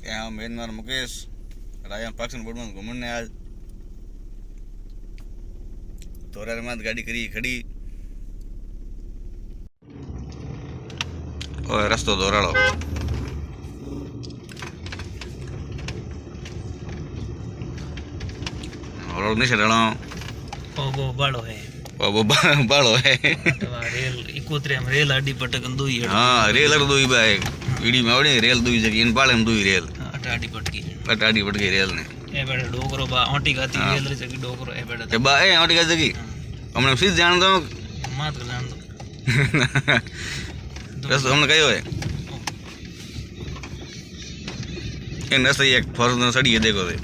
यहाँ म्यांमार मुकेश राजा पाकिस्तान बोर्ड में घूमने आज थोड़ा में गाड़ी करी खड़ी और रस्तो दोराड़ो रोड नहीं चढ़ाना वो बाड़ो है वो बाड़ो है रेल इकोत्रे में रेल आडी पटक दुई हाँ रेल अर दुई बाय वीडियो में आवड़े रेल दुई जगह इन पाले में दुई रेल आडी पटकी रेल ने ए बेटा डोकरो बा ओंटी गाती रेल रे जगी डोकरो ए बेटा ए बा ए ओंटी गाती जगी हमने सीध जान दो मात कर जान दो रस्तो हमने कयो है इन रस्ते एक फॉर्च्यूनर सड़ी है देखो दे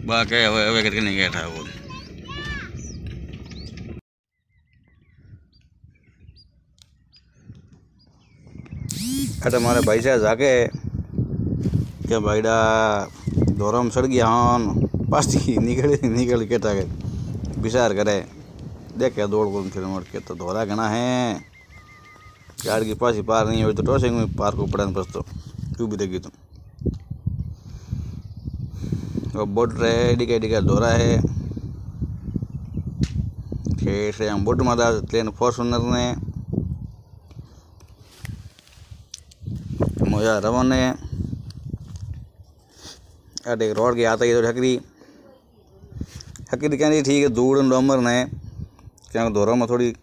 बा के હવે करके नहीं गया था वो अरे हमारे भाई साहब जाके क्या भाईडा दोरम सड़ गया हन पासी निकल के ताके विचार करे देखे दौड़ को फिर मोड़ के तो धोरा घना है गाड़ी की पासी पार नहीं हुई तो टॉसिंग में पार को पड़ा बस तो तू भी देगी तुम वो बोट रेडी का धोरा है से हम बोट माता ट्रेन फॉर्च्यूनर ने मोया रवन ने अटे रोड के आता है तो हकरी कहती ठीक है धूड़ डोमर ने क्या धोरा में थोड़ी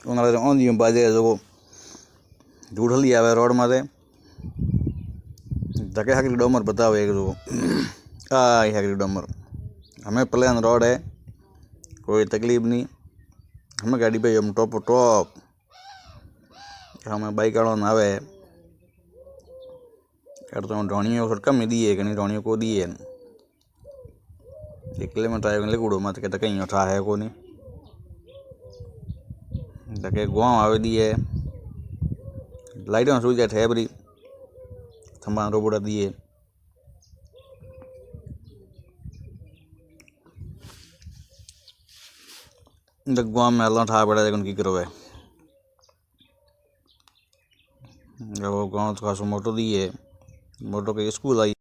उन्होंने आँधी में बाजे जो धूड़ हली आवे रोड में धके हकरी डोमर बताओ एक जो ये हकरी डोमर हमें प्लेन रोड है कोई तकलीफ नहीं हमें गाड़ी पे हम टॉप हमें बाइक वालों ना आवे यार तो ढोनियों थोड़ा कम ही दिए कहीं ढोनियों को दिए 1 किलोमीटर आए लिकुड़ो मत कहते कहीं उठा है को नहीं धके गुआ आवे दिए लाइटों सूझ जाए बरी थम्बा रोबोड़ा दिए गुआ में अल्लाह ठा पड़ा देखो की करो है वो गाँव तो खासो मोटो दिए मोटो के स्कूल आई